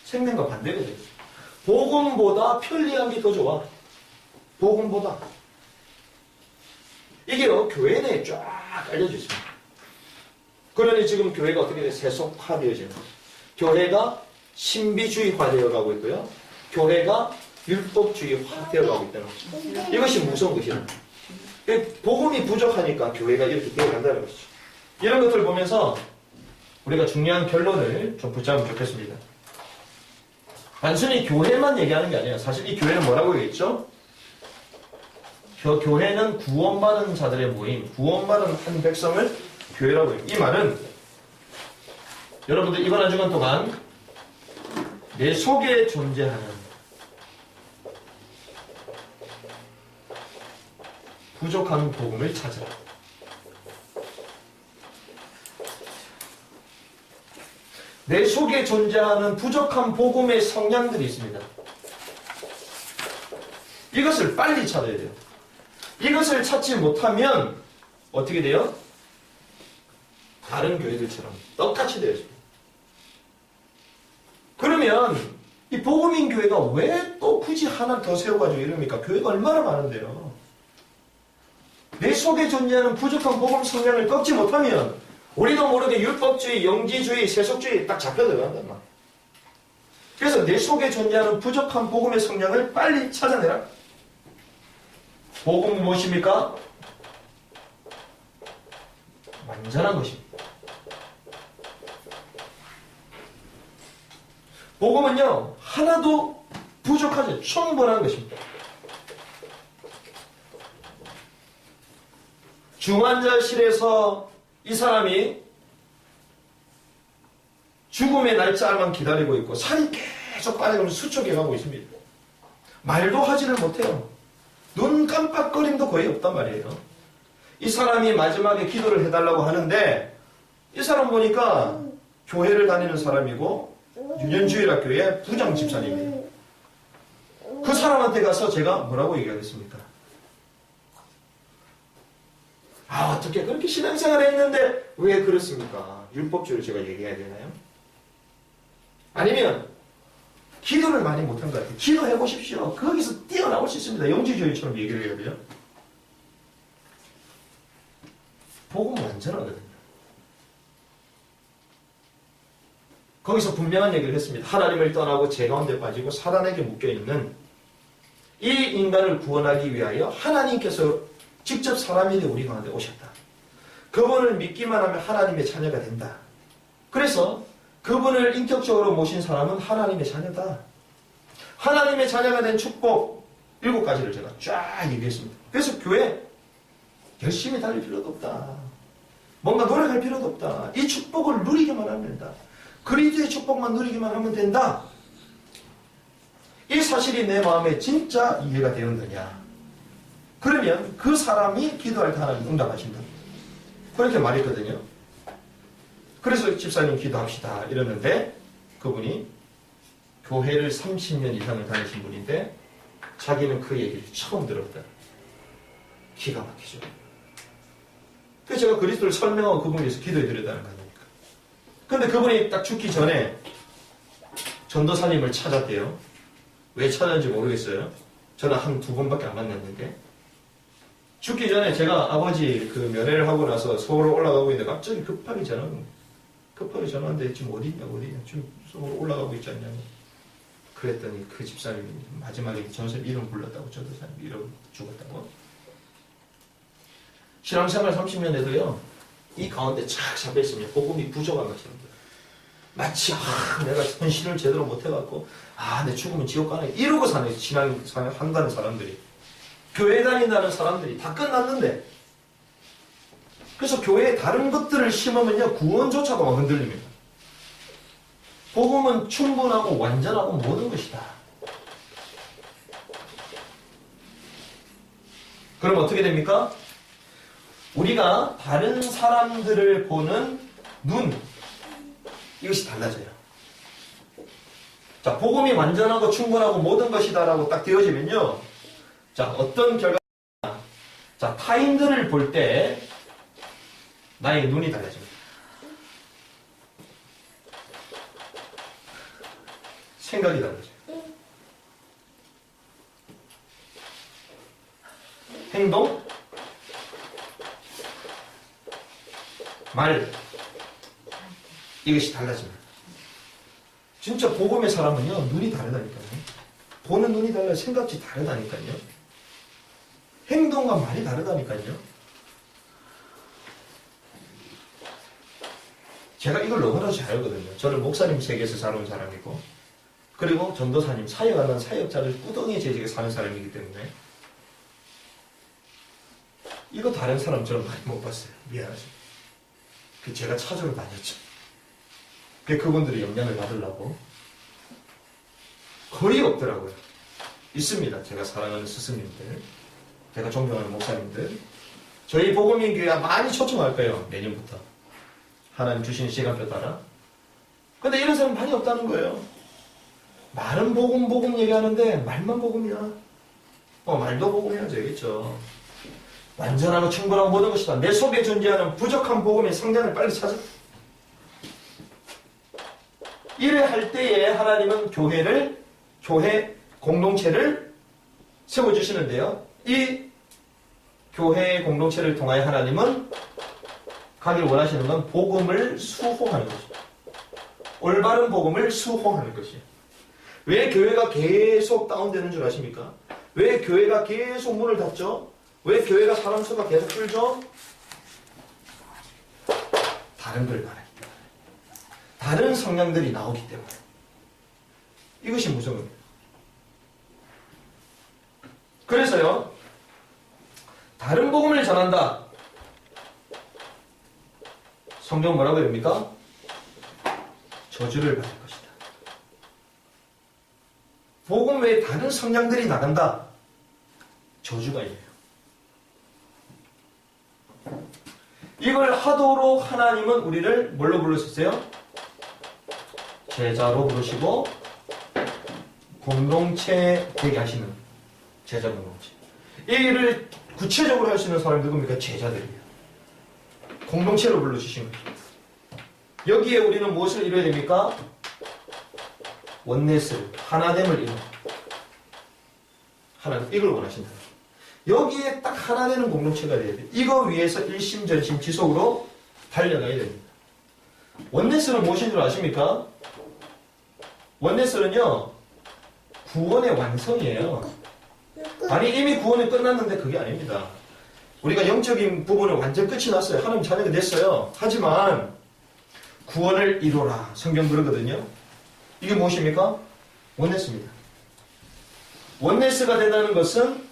생명과 반대거든요. 복음보다 편리한 게 더 좋아. 복음보다. 이게요, 교회 내에 쫙 알려져 있습니다. 그러니 지금 교회가 어떻게 돼? 세속화되어지는 거죠. 교회가 신비주의화 되어가고 있고요. 교회가 율법주의화 되어가고 있다는 거죠. 이것이 무서운 것이에요. 복음이 부족하니까 교회가 이렇게 되어간다는 것이죠. 이런 것들을 보면서 우리가 중요한 결론을 좀 붙잡으면 좋겠습니다. 단순히 교회만 얘기하는 게 아니에요. 사실 이 교회는 뭐라고 얘기했죠? 교회는 구원받은 자들의 모임, 구원받은 한 백성을 교회라고 해요. 이 말은 여러분들 이번 한 주간 동안 내 속에 존재하는 부족한 복음을 찾으라. 내 속에 존재하는 부족한 복음의 성향들이 있습니다. 이것을 빨리 찾아야 돼요. 이것을 찾지 못하면 어떻게 돼요? 다른 교회들처럼 똑같이 되어집니다. 그러면 이 복음인 교회가 왜 또 굳이 하나 더 세워가지고 이럽니까? 교회가 얼마나 많은데요. 내 속에 존재하는 부족한 복음 성향을 꺾지 못하면 우리도 모르게 율법주의, 영지주의, 세속주의 딱 잡혀 들어간단 말이에요. 그래서 내 속에 존재하는 부족한 복음의 성향을 빨리 찾아내라. 복음은 무엇입니까? 완전한 것입니다. 복음은요, 하나도 부족하지, 충분한 것입니다. 중환자실에서 이 사람이 죽음의 날짜만 기다리고 있고 살이 계속 빠져가면서 수척해가고 있습니다. 말도 하지를 못해요. 눈 깜빡거림도 거의 없단 말이에요. 이 사람이 마지막에 기도를 해달라고 하는데 이 사람 보니까 교회를 다니는 사람이고 유년주일학교의 부장 집사님이에요. 그 사람한테 가서 제가 뭐라고 얘기하겠습니까? 아, 어떻게 그렇게 신앙생활을 했는데 왜 그렇습니까? 율법주의를 제가 얘기해야 되나요? 아니면 기도를 많이 못한 것 같아요. 기도해 보십시오. 거기서 뛰어나올 수 있습니다. 영지주의처럼 얘기를 해야 돼요. 복음은 완전하거든요. 거기서 분명한 얘기를 했습니다. 하나님을 떠나고 죄 가운데 빠지고 사단에게 묶여있는 이 인간을 구원하기 위하여 하나님께서 직접 사람이 되어 우리 가운데 오셨다. 그분을 믿기만 하면 하나님의 자녀가 된다. 그래서 그분을 인격적으로 모신 사람은 하나님의 자녀다. 하나님의 자녀가 된 축복 7가지를 제가 쫙 얘기했습니다. 그래서 교회 열심히 달릴 필요도 없다. 뭔가 노력할 필요도 없다. 이 축복을 누리기만 하면 된다. 그리스도의 축복만 누리기만 하면 된다. 이 사실이 내 마음에 진짜 이해가 되었느냐. 그러면 그 사람이 기도할 때 하나님 응답하신다. 그렇게 말했거든요. 그래서 집사님 기도합시다 이러는데 그분이 교회를 30년 이상을 다니신 분인데 자기는 그 얘기를 처음 들었다. 기가 막히죠. 그래서 제가 그리스도를 설명하고 그분에 대해서 기도해 드렸다는 거 아닙니까? 근데 그분이 딱 죽기 전에 전도사님을 찾았대요. 왜 찾았는지 모르겠어요. 저는 한 2번밖에 안 만났는데 죽기 전에 제가 아버지 그 면회를 하고 나서 서울 올라가고 있는데 갑자기 급하게 전화하는데 지금 어디냐 지금 서울 올라가고 있지 않냐고. 그랬더니 그 집사님이 마지막에 전설 이름 불렀다고 전도사님 이름 죽었다고. 신앙생활 30년 해도요 이 가운데 착 잡혀있으면 복음이 부족한 것처럼 마치 내가 헌신을 제대로 못해갖고 내 죽으면 지옥 가네 이러고 사는 신앙생활 한다는 사람들이 교회 다닌다는 사람들이 다 끝났는데 그래서 교회에 다른 것들을 심으면요 구원조차도 막 흔들립니다. 복음은 충분하고 완전하고 모든 것이다. 그럼 어떻게 됩니까? 우리가 다른 사람들을 보는 눈 이것이 달라져요. 자, 복음이 완전하고 충분하고 모든 것이다라고 딱 되어지면요. 자, 어떤 결과가 자, 타인들을 볼 때 나의 눈이 달라집니다. 생각이 달라져요. 행동, 말 이것이 달라집니다. 진짜 복음의 사람은요 눈이 다르다니까요. 보는 눈이 달라요. 생각이 다르다니까요. 행동과 말이 다르다니까요. 제가 이걸 너무나 잘 알거든요. 저는 목사님 세계에서 살아온 사람이고 그리고 전도사님 사역하는 사역자들 꾸덩이 재직에 사는 사람이기 때문에 이거 다른 사람처럼 많이 못 봤어요. 미안하죠. 제가 찾으러 다녔죠. 그분들이 영향을 받으려고 거의 없더라고요. 있습니다. 제가 사랑하는 스승님들, 제가 존경하는 목사님들, 저희 복음인 교회 많이 초청할 거예요. 내년부터 하나님 주신 시간표 따라. 근데 이런 사람 많이 없다는 거예요. 말은 복음 얘기하는데 말만 복음이야. 말도 복음해야죠. 알겠죠? 완전하고 충분하고 모든 것이다. 내 속에 존재하는 부족한 복음의 성장을 빨리 찾아. 이래 할 때에 하나님은 교회 공동체를 세워주시는데요. 이 교회 공동체를 통하여 하나님은 가길 원하시는 건 복음을 수호하는 것입니다. 올바른 복음을 수호하는 것이에요. 왜 교회가 계속 다운되는 줄 아십니까? 왜 교회가 계속 문을 닫죠? 왜 교회가 사람 수가 계속 줄죠? 다른 걸 말하기 때문에. 다른 성향들이 나오기 때문에. 이것이 무서운 겁니다. 그래서요, 다른 복음을 전한다. 성경 뭐라고 합니까? 저주를 받을 것이다. 복음 외에 다른 성향들이 나간다. 저주가 있네요. 이걸 하도록 하나님은 우리를 뭘로 부르셨어요? 제자로 부르시고 공동체 되게 하시는 제자 공동체. 이 일을 구체적으로 할 수 있는 사람이 누굽니까? 제자들이에요. 공동체로 불러주신 거죠. 여기에 우리는 무엇을 이뤄야 됩니까? 원네스, 하나됨을 이루는 하나님, 이걸 원하신다. 여기에 딱 하나 되는 공동체가 돼야 돼요. 이거 위해서 일심전심 지속으로 달려가야 됩니다. 원네스는 무엇인 줄 아십니까? 원네스는요, 구원의 완성이에요. 아니, 이미 구원이 끝났는데 그게 아닙니다. 우리가 영적인 부분은 완전 끝이 났어요. 하나님 자녀가 됐어요. 하지만 구원을 이루라. 성경 그러거든요. 이게 무엇입니까? 원네스입니다. 원네스가 된다는 것은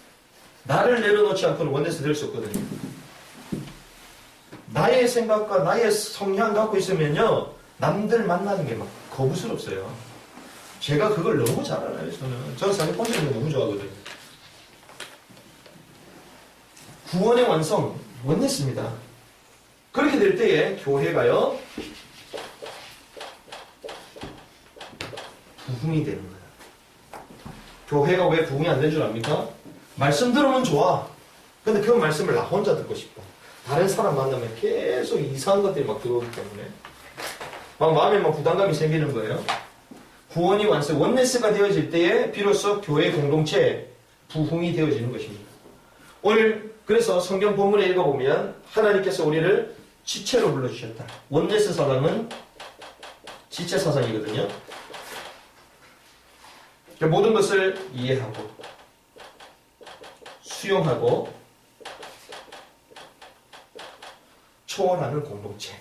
나를 내려놓지 않고는 원네스 될 수 없거든요. 나의 생각과 나의 성향 갖고 있으면요, 남들 만나는 게 막 거부스럽어요. 제가 그걸 너무 잘 알아요, 저는 사실 혼자 있는 거 너무 좋아하거든요. 구원의 완성, 원네스입니다. 그렇게 될 때에 교회가요, 부흥이 되는 거예요. 교회가 왜 부흥이 안 된 줄 압니까? 말씀 들으면 좋아. 근데 그 말씀을 나 혼자 듣고 싶어. 다른 사람 만나면 계속 이상한 것들이 막 들어오기 때문에 막 마음에 막 부담감이 생기는 거예요. 구원이 완성, 원네스가 되어질 때에 비로소 교회 공동체 부흥이 되어지는 것입니다. 오늘 그래서 성경 본문에 읽어보면 하나님께서 우리를 지체로 불러주셨다. 원네스 사상은 지체 사상이거든요. 모든 것을 이해하고 수용하고 초월하는 공동체,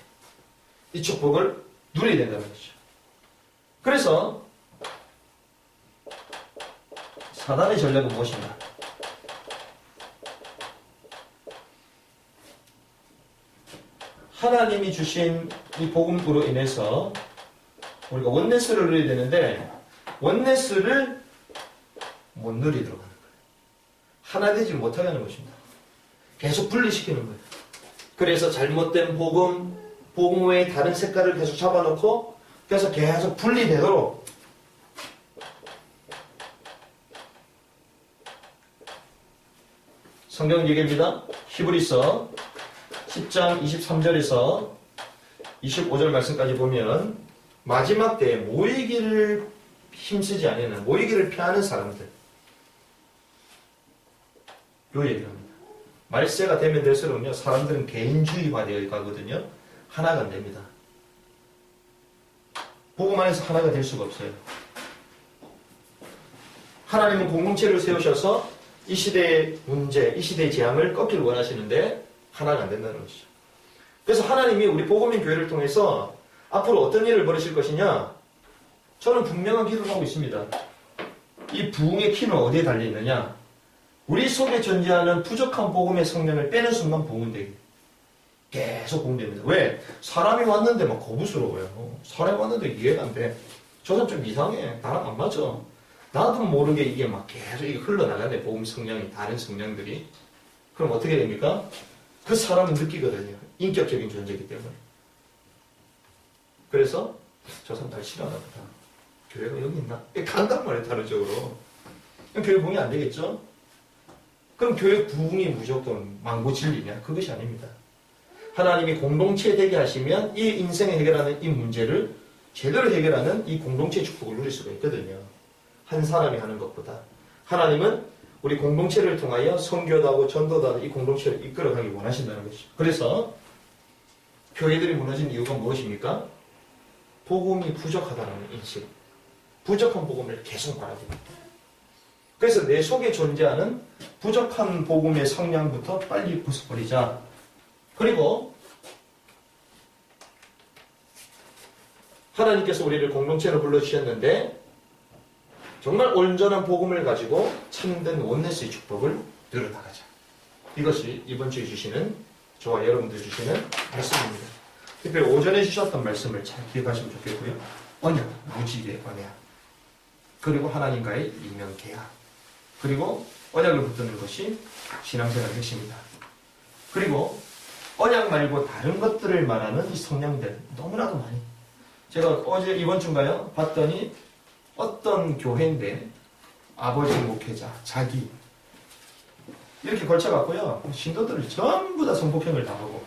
이 축복을 누려야 된다는 것이죠. 그래서 사단의 전략은 무엇인가? 하나님이 주신 이 복음으로 인해서 우리가 원네스를 누려야 되는데 원네스를 못 누리도록 하는 거예요. 하나 되지 못하게 하는 것입니다. 계속 분리시키는 거예요. 그래서 잘못된 복음 외에 다른 색깔을 계속 잡아놓고 그래서 계속 분리되도록 성경 얘기입니다. 히브리서 10장 23절에서 25절 말씀까지 보면 마지막 때에 모이기를 힘쓰지 않는 모이기를 피하는 사람들 요 얘기를 합니다. 말세가 되면 될수록요 사람들은 개인주의화되어 가거든요. 하나가 안 됩니다. 복음 안에서 하나가 될 수가 없어요. 하나님은 공동체를 세우셔서 이 시대의 문제, 이 시대의 재앙을 꺾기를 원하시는데 하나가 안 된다는 것이죠. 그래서 하나님이 우리 복음인 교회를 통해서 앞으로 어떤 일을 벌이실 것이냐? 저는 분명한 기도를 하고 있습니다. 이 부흥의 키는 어디에 달려있느냐? 우리 속에 존재하는 부족한 복음의 성령을 빼는 순간 부흥은 되게 계속 부흥됩니다. 왜? 사람이 왔는데 막 거부스러워요. 사람이 왔는데 이해가 안 돼. 저 사람 좀 이상해. 나랑 안 맞아. 나도 모르게 이게 막 계속 이게 흘러나가네. 복음 성령이, 다른 성령들이. 그럼 어떻게 됩니까? 그 사람은 느끼거든요. 인격적인 존재이기 때문에. 그래서 저 사람 날 싫어하나 보다. 교회가 여기 있나? 간단 말이에요, 다른적으로. 그럼 교회 부흥이 안 되겠죠? 그럼 교회 부흥이 무조건 망고 진리냐? 그것이 아닙니다. 하나님이 공동체 되게 하시면 이 인생에 해결하는 이 문제를 제대로 해결하는 이 공동체의 축복을 누릴 수가 있거든요. 한 사람이 하는 것보다. 하나님은 우리 공동체를 통하여 선교도 하고 전도도 하는 이 공동체를 이끌어가기 원하신다는 것이죠. 그래서 교회들이 무너진 이유가 무엇입니까? 복음이 부족하다는 인식. 부족한 복음을 계속 말합니다. 그래서 내 속에 존재하는 부족한 복음의 성향부터 빨리 부숴버리자. 그리고 하나님께서 우리를 공동체로 불러주셨는데 정말 온전한 복음을 가지고 참된 원네스의 축복을 누려나가자. 이것이 이번 주에 주시는 저와 여러분들 주시는 말씀입니다. 특별히 오전에 주셨던 말씀을 잘 기억하시면 좋겠고요. 언약, 무지개 언약. 그리고 하나님과의 인연 계약. 그리고 언약을 붙드는 것이 신앙생활의 핵심이다. 그리고 언약 말고 다른 것들을 말하는 이 성령들 너무나도 많이. 제가 어제 이번 주인가요? 봤더니 어떤 교회인데 아버지 목회자, 자기 이렇게 걸쳐갖고요. 신도들을 전부 다 성폭행을 당하고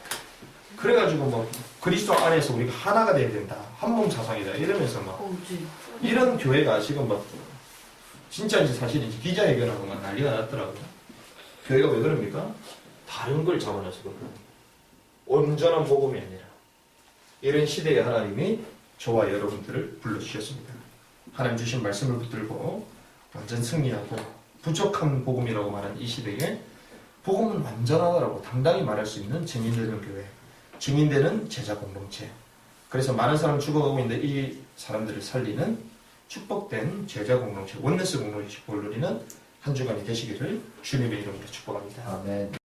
그래가지고 뭐 그리스도 안에서 우리가 하나가 돼야 된다. 한몸 사상이다. 이러면서 막 이런 교회가 지금 막 진짜인지 사실인지 기자회견하고 막 난리가 났더라고요. 교회가 왜 그럽니까? 다른 걸 잡아놔서 그래요. 온전한 복음이 아니라 이런 시대에 하나님이 저와 여러분들을 불러주셨습니다. 하나님 주신 말씀을 붙들고 완전 승리하고 부족한 복음이라고 말하는 이 시대에 복음은 완전하다라고 당당히 말할 수 있는 증인되는 교회, 증인되는 제자 공동체. 그래서 많은 사람 죽어가고 있는데 이 사람들을 살리는 축복된 제자 공동체, 원네스 공동체 축복을 누리는 한 주간이 되시기를 주님의 이름으로 축복합니다. 아멘.